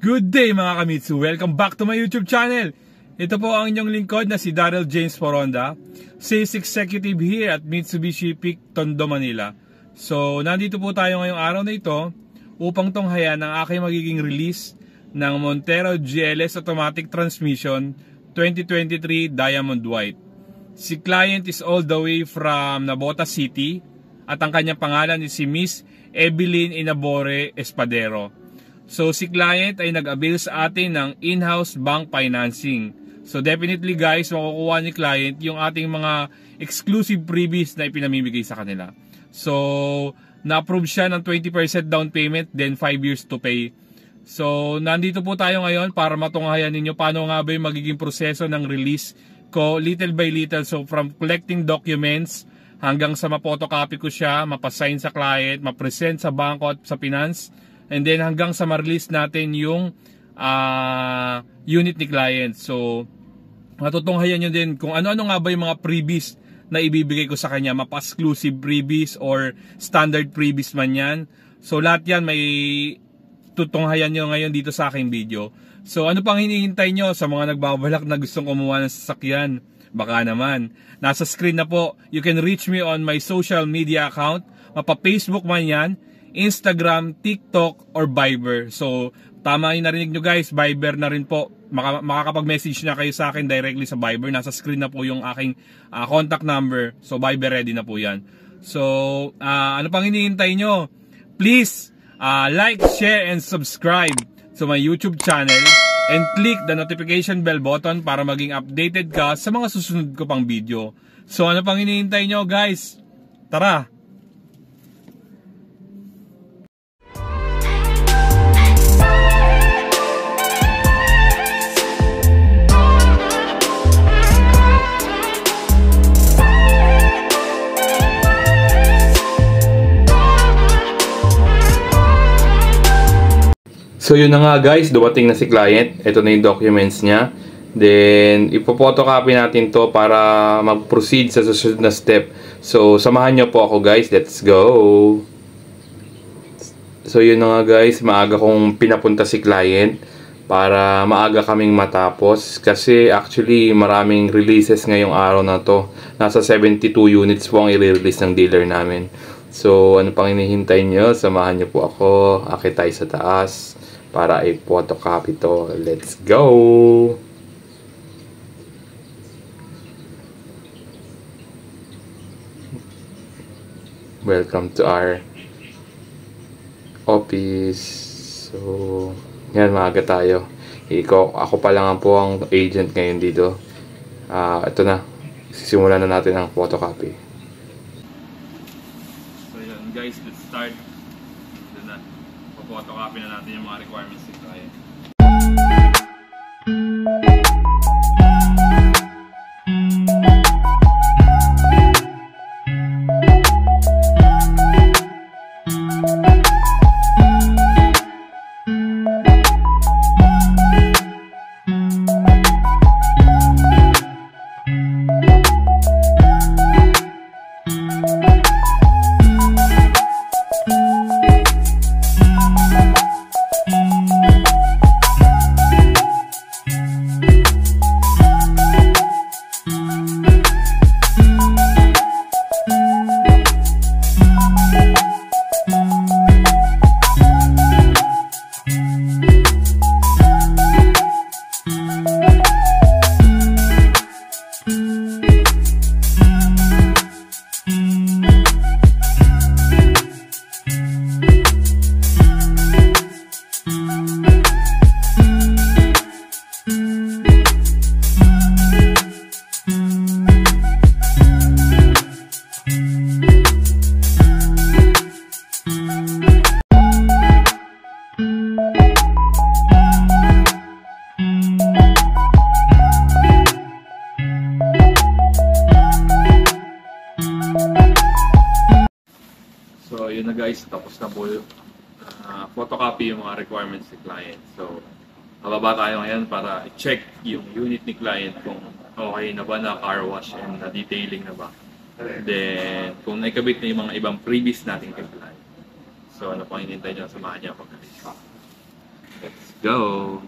Good day mga kamitsu! Welcome back to my YouTube channel! Ito po ang inyong lingkod na si Daryl James Poronda, Sales Executive here at Mitsubishi Peak, Tondo, Manila. So, nandito po tayo ngayong araw na ito upang tunghayan ang aking magiging release ng Montero GLS Automatic Transmission 2023 Diamond White. Si client is all the way from Navotas City at ang kanyang pangalan is si Miss Evelyn Inabore Espadero. So si client ay nag-avail sa atin ng in-house bank financing. So definitely guys, makukuha ni client yung ating mga exclusive freebies na ipinamimigay sa kanila. So na-approve siya ng 20% down payment, then 5 years to pay. So nandito po tayo ngayon para matunghayan ninyo paano nga ba yung magiging proseso ng release ko little by little. So from collecting documents hanggang sa ma-photocopy ko siya, mapasign sa client, ma-present sa bangko at sa finance, and then hanggang sa ma-release natin yung unit ni client. So matutunghayan nyo din kung ano-ano nga ba yung mga freebies na ibibigay ko sa kanya, mapa-exclusive freebies or standard freebies man yan. So lahat yan may tutunghayan nyo ngayon dito sa aking video. So ano pang hinihintay nyo sa mga nagbabalak na gustong kumuha ng sasakyan? Baka naman, nasa screen na po. You can reach me on my social media account, mapa-Facebook man yan, Instagram, TikTok, or Viber. So, tama yung narinig nyo guys, Viber na rin po. Makakapag-message na kayo sa akin directly sa Viber. Nasa screen na po yung aking contact number. So, Viber ready na po yan. So, ano pang hinihintay nyo? Please, like, share, and subscribe to my YouTube channel. And click the notification bell button para maging updated ka sa mga susunod ko pang video. So, ano pang hinihintay nyo guys? Tara! So yun na nga guys, dumating na si client. Ito na yung documents niya. Then ipo-photocopy natin to para mag-proceed sa susunod na step. So samahan niyo po ako guys, let's go. So yun na nga guys, maaga kong pinapunta si client para maaga kaming matapos. Kasi actually maraming releases ngayong araw na to. Nasa 72 units po ang i-release ng dealer namin. So ano pang hinihintay niyo? Samahan niyo po ako. Akit tayo sa taas para i-photocopy to. Let's go! Welcome to our office. So, yan, maaga tayo. Ako pa lang po ang agent ngayon dito. Ito na. Sisimulan na natin ang photocopy. So yan guys, let's start. Ito na. Photocopy na natin yung mga requirements ng client. So yun na guys, tapos na po photocopy yung mga requirements ni client. So mababa tayo ngayon para i-check yung unit ni client kung okay na ba na car wash and na detailing na ba. Then kung naikabit na yung mga ibang previous nating kay client. So ano pang hinintay nyo, samahan niyo ako guys. Let's go. go!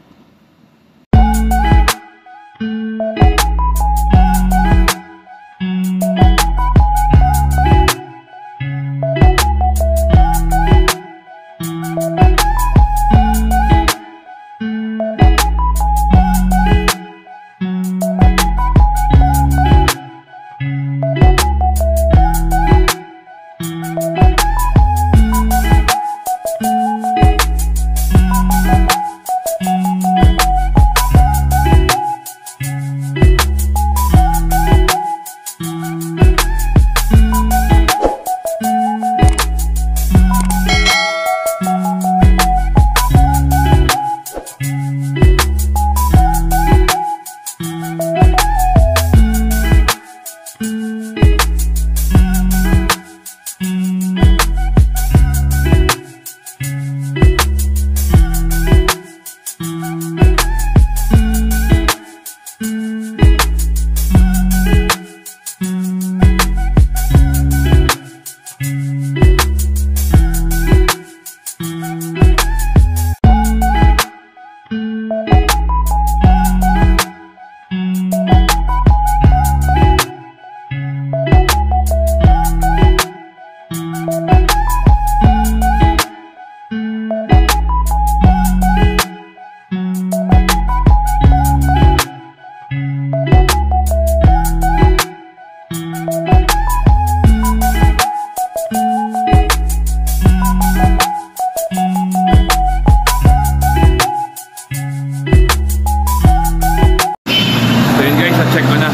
Check ko na.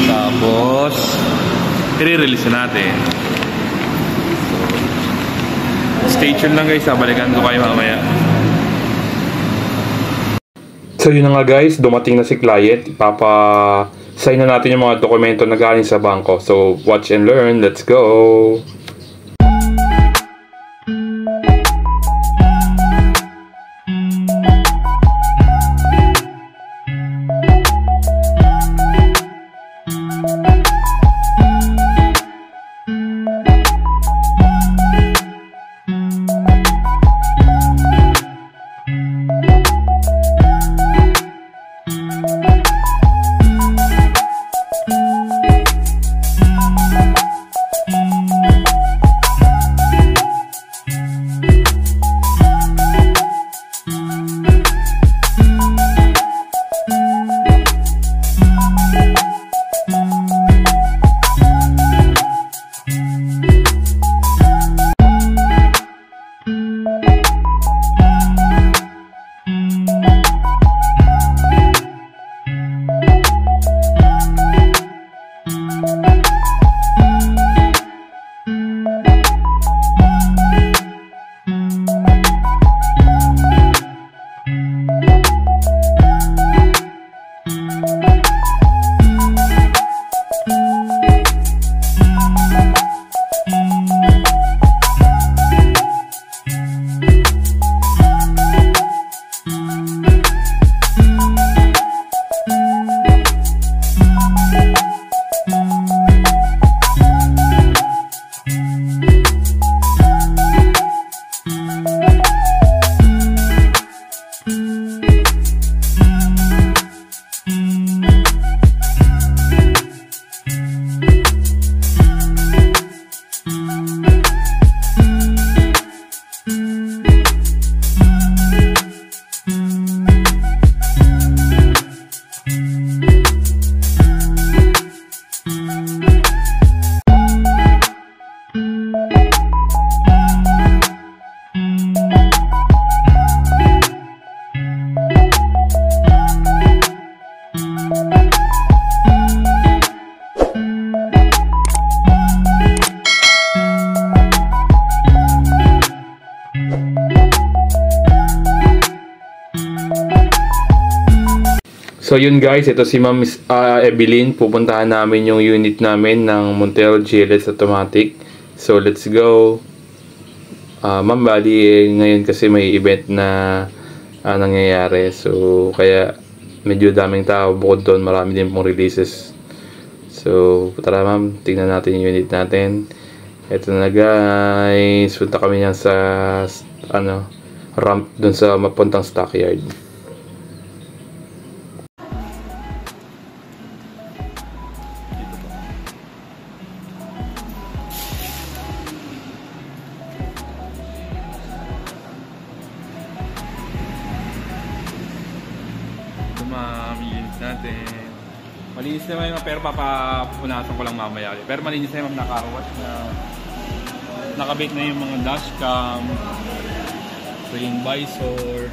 Tapos i-release natin. So, stay tuned lang guys, balikan ko kayo mamaya. So yun na nga guys, dumating na si client. Ipapa-sign na natin yung mga dokumento na galing sa bangko. So watch and learn, let's go! So yun guys, ito si Ma'am Evelyn. Pupuntahan namin yung unit namin ng Montero GLS Automatic. So let's go. Ma'am, bali ngayon kasi may event na nangyayari. So kaya medyo daming tao. Bukod doon, marami din pong releases. So tara ma'am, tingnan natin yung unit natin. Ito na guys, punta kami yan sa ramp dun sa mapuntang stockyard. Malinis natin. Malinis naman yung pero papapunasan ko lang mamaya. Pero malinis na yung nakawash na. Nakabit na yung mga dashcam. Rain visor.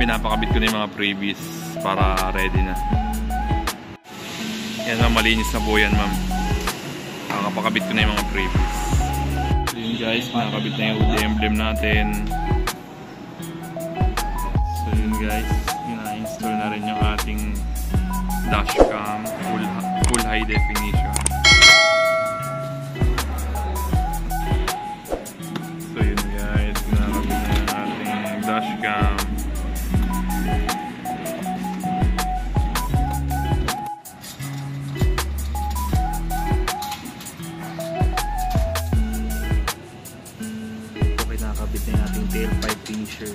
Pinapakabit ko na yung mga previous para ready na. Yan ma'am, malinis na po yan ma'am. Nakapakabit ko na yung mga previous. So yun guys, nakakabit na yung UD emblem natin. So yun guys, ina-install na rin yung ating dashcam full high definition. So yun guys, nakakabit na yung ating dashcam. Nakakabit na yung ating tailpipe finisher.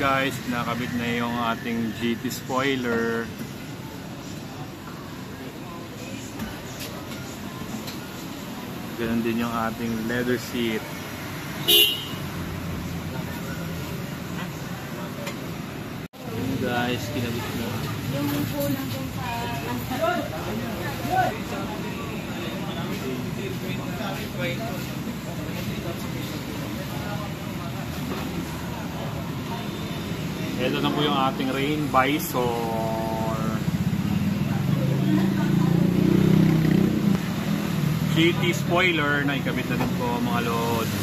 Guys, nakabit na yung ating GT spoiler. Ganun din yung ating leather seat. Yun guys, kinabit na. Yung pulang dun sa Ito na po yung ating Rain Visor. GT spoiler na ikabit na din po mga lods.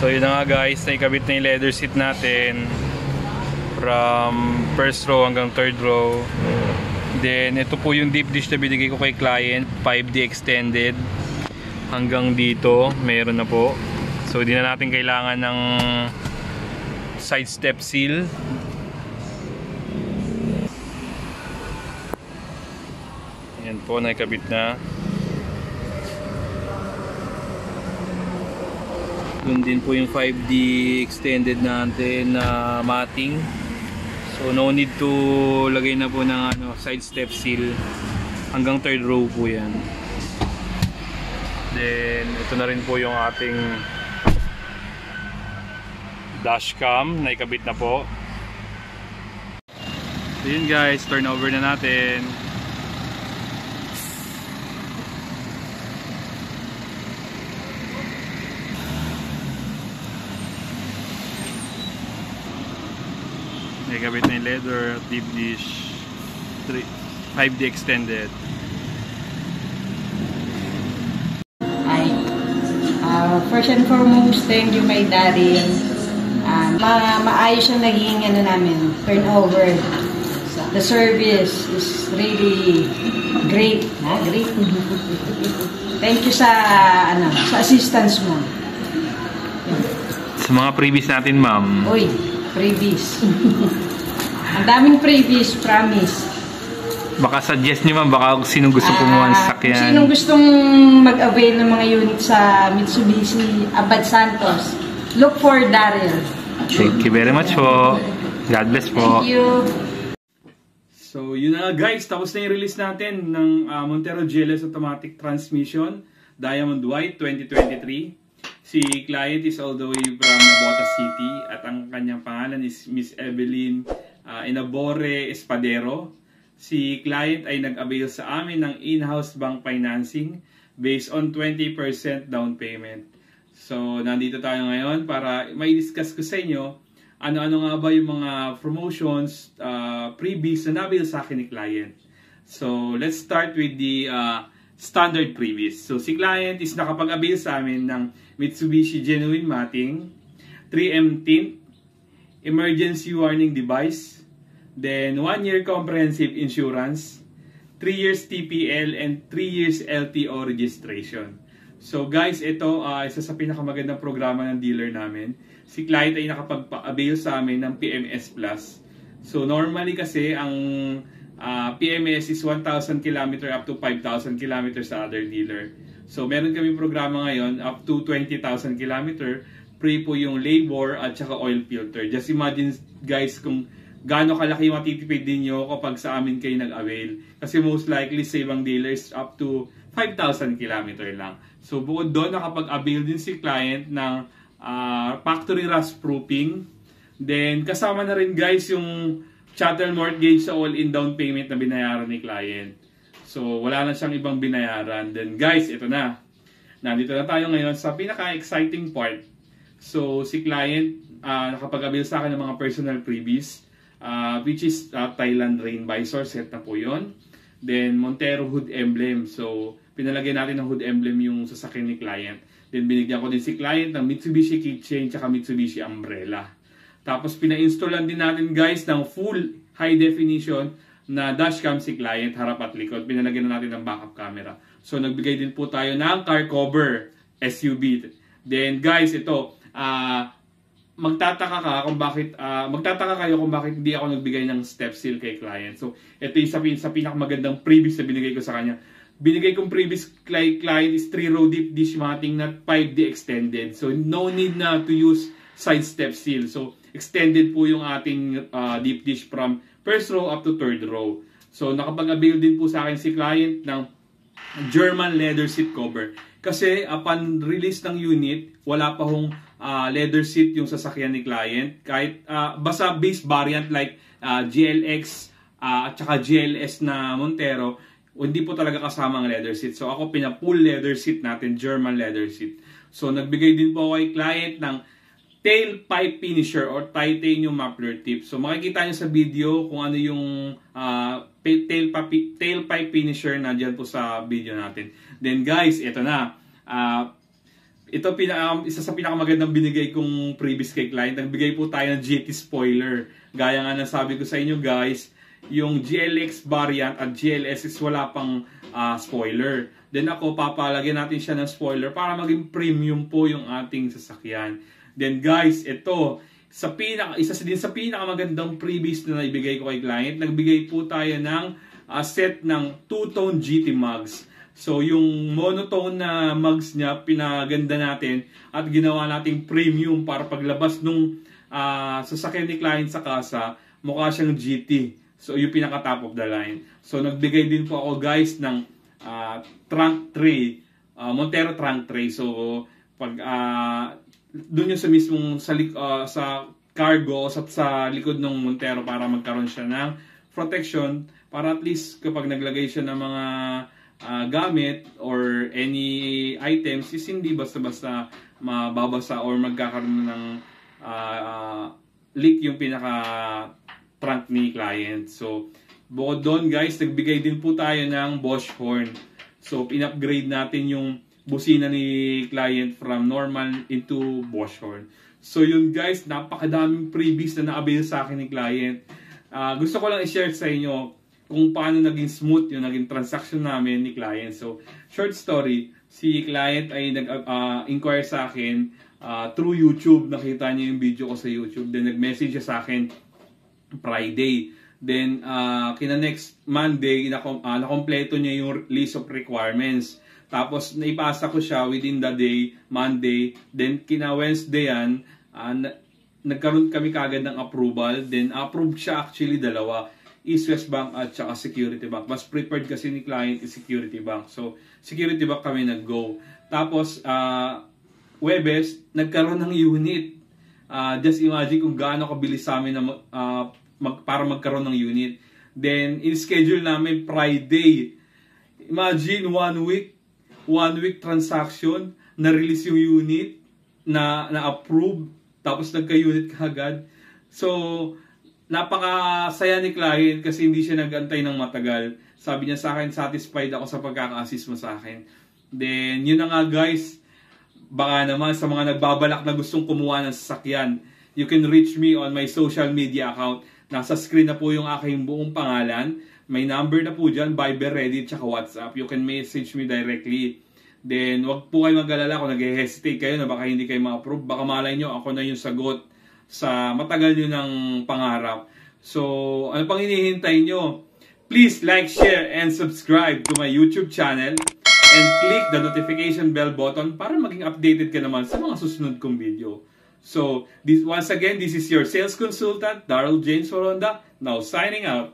So yun na nga guys, naikabit na yung leather seat natin from first row hanggang third row. Then ito po yung deep dish na binigay ko kay client, 5D extended. Hanggang dito, meron na po. So hindi na natin kailangan ng side step seal. Ayan po, naikabit na. Yun din po yung 5D extended natin na matting. So no need to lagay na po ng side step seal. Hanggang third row po yan. Then ito na rin po yung ating dashcam na ikabit na po. So yun guys, turn over na natin. Ikabit na yung leather, deep dish, 5D extended. First and foremost, thank you my daddy. Maayos yung naging turnover. The service is really great. Great. Thank you sa assistance mo. Sa mga previous natin, ma'am. Uy, previous. Ang daming previous, promise. Baka suggest nyo, ma'am, baka sinong gusto kumuha ng sakyan. Kung sinong gustong mag-avail ng mga unit sa Mitsubishi Abad Santos, look for Daryl. Thank you very much po. God bless po. Thank you. So yun na guys, tapos na yung release natin ng Montero GLS Automatic Transmission Diamond White 2023. Si client is all the way from Navotas City at ang kanyang pangalan is Miss Evelyn Inabore Espadero. Si client ay nag-avail sa amin ng in-house bank financing based on 20% down payment. So nandito tayo ngayon para may discuss ko sa inyo ano-ano nga ba yung mga promotions, freebies na nabil sa akin ni client. So let's start with the standard freebies. So si client is nakapag-avail sa amin ng Mitsubishi Genuine Matting, 3M tint, emergency warning device, then 1 year comprehensive insurance, 3 years TPL, and 3 years LTO registration. So guys, ito isa sa pinakamagandang programa ng dealer namin. Si client ay nakapag-avail sa amin ng PMS Plus. So normally kasi ang PMS is 1,000 km up to 5,000 km sa other dealer. So meron kami programa ngayon up to 20,000 km. Free po yung labor at saka oil filter. Just imagine guys kung gaano kalaki matitipid ninyo kapag sa amin kayo nag-avail. Kasi most likely sa ibang dealers up to 5,000 km lang. So bukod doon nakapag-avail din si client ng factory rust proofing. Then kasama na rin guys yung chattel mortgage sa all-in down payment na binayaran ni client. So wala na siyang ibang binayaran. Then guys, ito na. Nandito na tayo ngayon sa pinaka-exciting part. So si client nakapag-avail sa akin ng mga personal freebies. Which is Thailand Rain Visor set na po yun. Then Montero hood emblem. So pinalagyan natin ng hood emblem yung sasakyan ni client. Then binigyan ko din si client ng Mitsubishi keychain tsaka Mitsubishi umbrella. Tapos pina-installan din natin guys ng full high definition na dashcam si client harap at likod. Pinalagyan na natin ng backup camera. So nagbigay din po tayo ng car cover SUV. Then guys, ito magtataka kayo kung bakit hindi ako nagbigay ng step seal kay client. So, ito yung sa pinakamagandang previous na binigay ko sa kanya. Binigay kong previous client is 3-row deep dish matting na 5D extended. So, no need na to use side step seal. So, extended po yung ating deep dish from first row up to third row. So, nakapag-avail din po sa akin si client ng German leather seat cover. Kasi upon release ng unit, wala pa hong leather seat yung sasakyan ni client. Kahit basta base variant like GLX at saka GLS na Montero, hindi po talaga kasama ang leather seat. So ako pina-full leather seat natin, German leather seat. So nagbigay din po ako kay client ng tailpipe finisher or titanium muffler tip. So makikita nyo sa video kung ano yung tailpipe finisher na dyan po sa video natin. Then guys, ito na. Ito isa sa pinakamagandang binigay kong previous kay client. Nagbigay po tayo ng GT spoiler. Gaya nga ng sabi ko sa inyo guys, yung GLX variant at GLSX wala pang spoiler. Then ako, papalagyan natin siya ng spoiler para maging premium po yung ating sasakyan. Then guys, ito, isa din sa pinakamagandang freebies na naibigay ko kay client, nagbigay po tayo ng set ng two-tone GT mugs. So yung monotone na mugs niya, pinaganda natin at ginawa nating premium para paglabas nung sasakyan ni client sa kasa, mukha siyang GT. So yung pinaka top of the line. So nagbigay din po ako guys ng trunk tray, Montero trunk tray. So pag doon yung sa mismong sa cargo o sa likod ng Montero para magkaroon siya ng protection para at least kapag naglagay siya ng mga gamit or any items is hindi basta-basta mababasa or magkakaroon ng leak yung pinaka trunk ni client. So bukod doon guys, nagbigay din po tayo ng Bosch horn. So in-upgrade natin yung busina ni client from normal into Bosch horn. So yun guys, napakadaming freebies na na-avail sa akin ni client. Gusto ko lang i-share sa inyo kung paano naging smooth yung naging transaction namin ni client. So short story, si client ay nag-inquire sa akin through YouTube. Nakita niya yung video ko sa YouTube. Then nag-message siya sa akin Friday. Then kina next Monday, nakompleto niya yung list of requirements. Tapos naipasa ko siya within the day, Monday. Then kina Wednesday yan, nagkaroon kami kagad ng approval. Then approved siya actually dalawa, East West Bank at saka Security Bank. Mas preferred kasi ni client is Security Bank. So Security Bank kami nag-go. Tapos Webes, nagkaroon ng unit. Just imagine kung gaano kabilis sa amin na para magkaroon ng unit. Then in-schedule namin Friday. Imagine 1 week transaction, na-release yung unit, na-approve, tapos nagka-unit kagad. So, napakasaya ni client kasi hindi siya nag-antay ng matagal. Sabi niya sa akin, satisfied ako sa pagkaka-assist mo sa akin. Then, yun na nga guys, baka naman sa mga nagbabalak na gustong kumuha ng sasakyan, you can reach me on my social media account. Nasa screen na po yung aking buong pangalan. May number na po dyan, Viber, Reddit, tsaka WhatsApp. You can message me directly. Then, wag po kayo mag-alala kung nag-hesitate kayo na baka hindi kayo ma-approve. Baka malay nyo, ako na yung sagot sa matagal nyo ng pangarap. So, ano pang hinihintay nyo? Please like, share, and subscribe to my YouTube channel. And click the notification bell button para maging updated ka naman sa mga susunod kong video. So, once again, this is your sales consultant, Daryl James Foronda, now signing out.